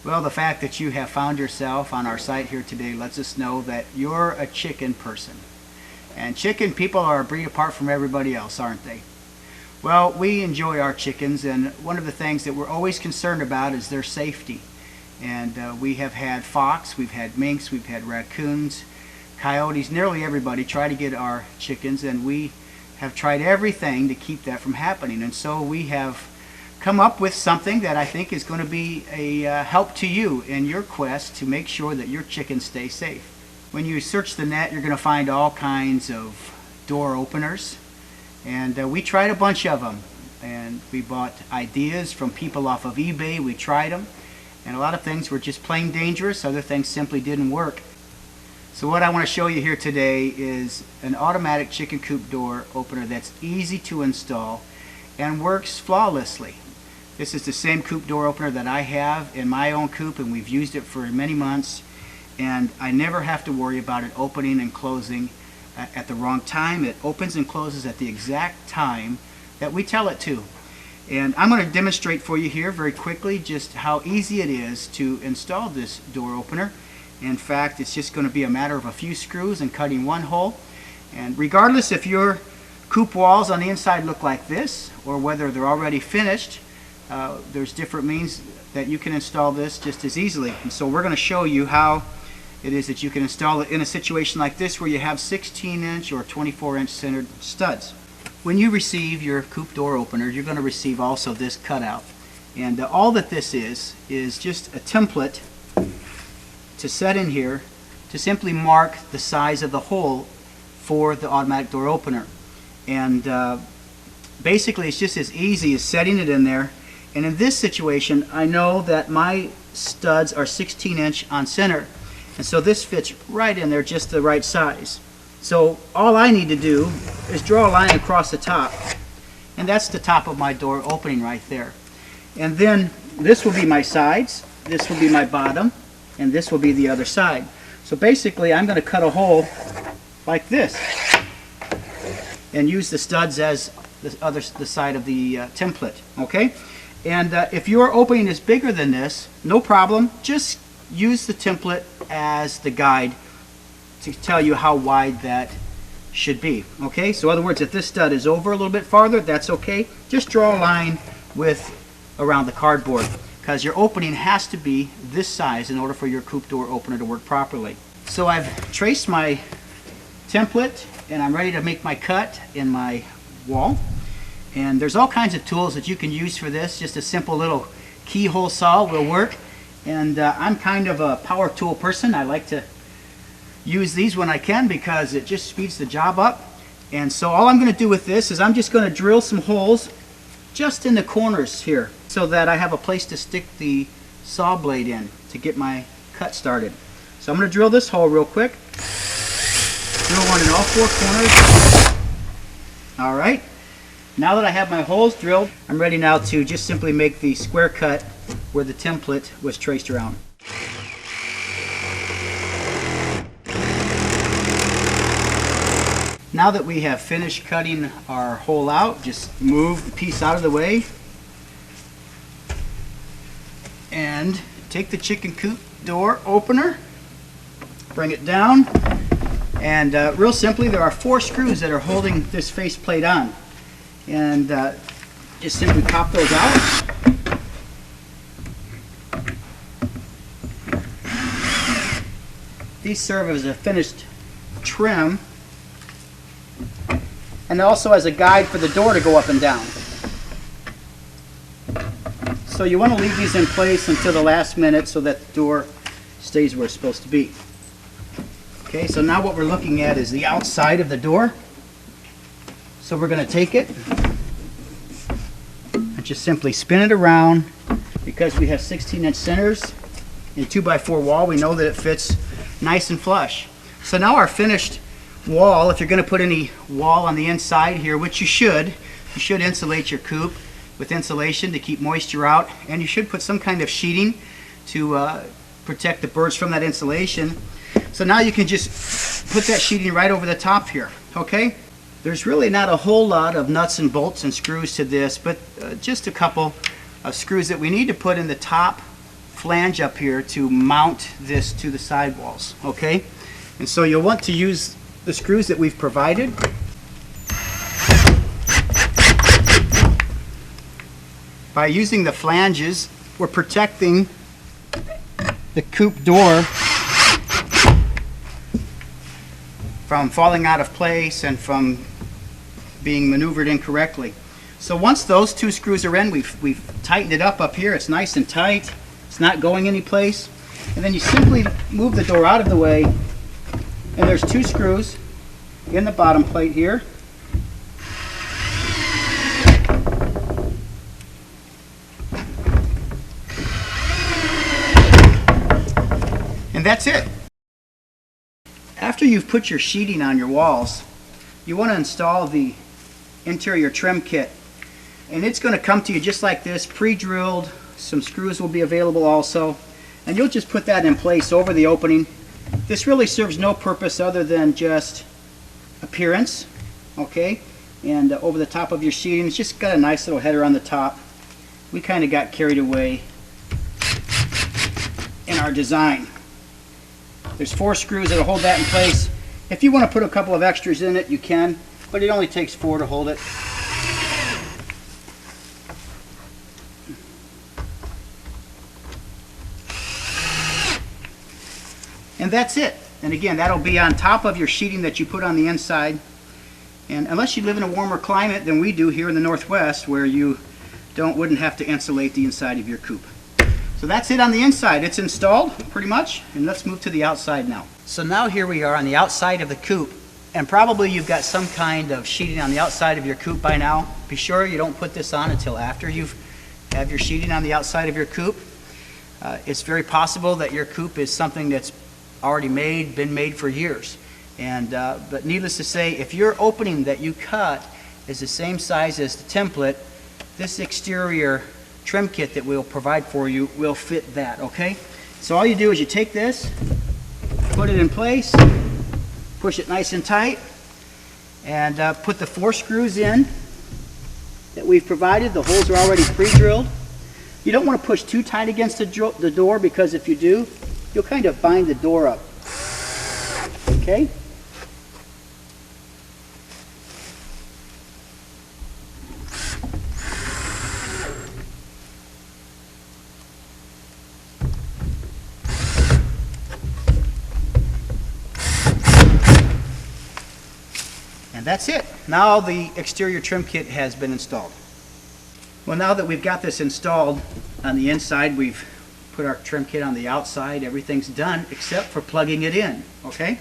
Well, the fact that you have found yourself on our site here today lets us know that you're a chicken person. And chicken people are a breed apart from everybody else, aren't they? Well, we enjoy our chickens, and one of the things that we're always concerned about is their safety. And we have had fox, we've had minks, we've had raccoons, coyotes, nearly everybody try to get our chickens, and we have tried everything to keep that from happening. And so we have come up with something that I think is going to be a help to you in your quest to make sure that your chickens stay safe. When you search the net, you're going to find all kinds of door openers, and we tried a bunch of them, and we bought ideas from people off of eBay. We tried them, and a lot of things were just plain dangerous. Other things simply didn't work. So what I want to show you here today is an automatic chicken coop door opener that's easy to install and works flawlessly. This is the same coop door opener that I have in my own coop, and we've used it for many months, and I never have to worry about it opening and closing at the wrong time. It opens and closes at the exact time that we tell it to. And I'm going to demonstrate for you here very quickly just how easy it is to install this door opener. In fact, it's just going to be a matter of a few screws and cutting one hole. And regardless if your coop walls on the inside look like this or whether they're already finished, there's different means that you can install this just as easily. And so we're going to show you how it is that you can install it in a situation like this where you have 16-inch or 24-inch centered studs. When you receive your coop door opener, you're going to receive also this cutout. And all that this is just a template to set in here to simply mark the size of the hole for the automatic door opener. And basically it's just as easy as setting it in there. And in this situation, I know that my studs are 16-inch on center, and so this fits right in there, just the right size. So all I need to do is draw a line across the top, and that's the top of my door opening right there. And then this will be my sides, this will be my bottom, and this will be the other side. So basically I'm going to cut a hole like this and use the studs as the side of the template. Okay? And if your opening is bigger than this, no problem. Just use the template as the guide to tell you how wide that should be. Okay? So in other words, if this stud is over a little bit farther, that's okay. Just draw a line around the cardboard, because your opening has to be this size in order for your coop door opener to work properly. So I've traced my template, and I'm ready to make my cut in my wall. And there's all kinds of tools that you can use for this. Just a simple little keyhole saw will work. And I'm kind of a power tool person. I like to use these when I can because it just speeds the job up. And so all I'm going to do with this is I'm just going to drill some holes just in the corners here so that I have a place to stick the saw blade in to get my cut started. So I'm going to drill this hole real quick. Drill one in all four corners. All right. Now that I have my holes drilled, I'm ready now to just simply make the square cut where the template was traced around. Now that we have finished cutting our hole out, just move the piece out of the way and take the chicken coop door opener, bring it down, and real simply there are 4 screws that are holding this faceplate on. And just simply pop those out. These serve as a finished trim and also as a guide for the door to go up and down. So you want to leave these in place until the last minute so that the door stays where it's supposed to be. Okay, so now what we're looking at is the outside of the door. So we're going to take it and just simply spin it around. Because we have 16-inch centers in 2x4 wall, we know that it fits nice and flush. So now our finished wall, if you're going to put any wall on the inside here, which you should insulate your coop with insulation to keep moisture out, and you should put some kind of sheeting to protect the birds from that insulation. So now you can just put that sheeting right over the top here. Okay? There's really not a whole lot of nuts and bolts and screws to this, but just a couple of screws that we need to put in the top flange up here to mount this to the sidewalls, okay? And so you'll want to use the screws that we've provided. By using the flanges, we're protecting the Coop door from falling out of place and from being maneuvered incorrectly. So once those two screws are in, we've tightened it up here. It's nice and tight. It's not going anyplace. And then you simply move the door out of the way, and there's two screws in the bottom plate here. And that's it. After you've put your sheeting on your walls, you want to install the interior trim kit. And it's going to come to you just like this, pre-drilled. Some screws will be available also. And you'll just put that in place over the opening. This really serves no purpose other than just appearance, okay? And over the top of your sheeting, it's just got a nice little header on the top. We kind of got carried away in our design. There's 4 screws that'll hold that in place. If you want to put a couple of extras in it, you can, but it only takes 4 to hold it. And that's it. And again, that'll be on top of your sheeting that you put on the inside. And unless you live in a warmer climate than we do here in the Northwest, where you wouldn't have to insulate the inside of your coop. So that's it on the inside. It's installed pretty much, and let's move to the outside now. So now here we are on the outside of the coop, and probably you've got some kind of sheeting on the outside of your coop by now. Be sure you don't put this on until after you've have your sheeting on the outside of your coop. It's very possible that your coop is something that's already been made for years. And but needless to say, if your opening that you cut is the same size as the template, this exterior trim kit that we'll provide for you will fit that, okay? So all you do is you take this, put it in place, push it nice and tight, and put the 4 screws in that we've provided. The holes are already pre-drilled. You don't want to push too tight against the door, because if you do, you'll kind of bind the door up, okay? And that's it. Now the exterior trim kit has been installed. Well, now that we've got this installed on the inside, we've put our trim kit on the outside, everything's done except for plugging it in, okay?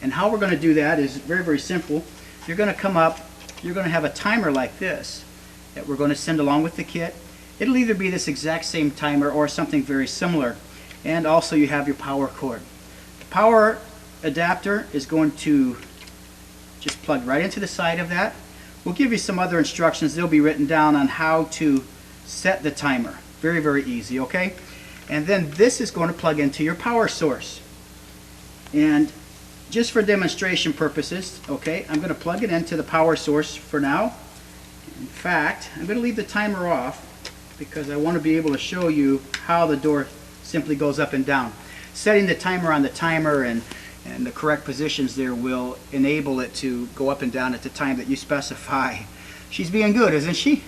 And how we're going to do that is very, very simple. You're going to come up, you're going to have a timer like this that we're going to send along with the kit. It'll either be this exact same timer or something very similar. And also you have your power cord. The power adapter is going to just plug right into the side of that. We'll give you some other instructions. They'll be written down on how to set the timer. Very, very easy, okay? And then this is going to plug into your power source. And just for demonstration purposes, okay, I'm going to plug it into the power source for now. In fact, I'm going to leave the timer off because I want to be able to show you how the door simply goes up and down. Setting the timer on the timer and the correct positions there will enable it to go up and down at the time that you specify. She's being good, isn't she?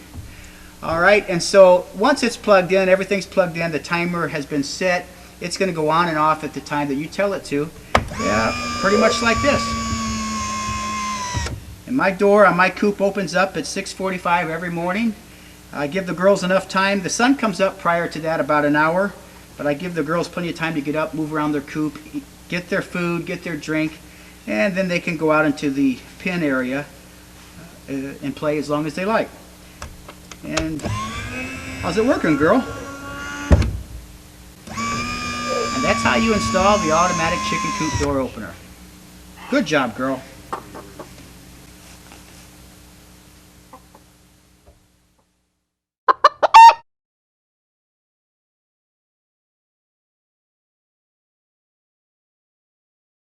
All right, and so once it's plugged in, everything's plugged in, the timer has been set. It's going to go on and off at the time that you tell it to. Yeah, pretty much like this. And my door on my coop opens up at 6:45 every morning. I give the girls enough time. The sun comes up prior to that about an hour, but I give the girls plenty of time to get up, move around their coop, get their food, get their drink, and then they can go out into the pen area and play as long as they like. And how's it working, girl? And that's how you install the automatic chicken coop door opener. Good job, girl.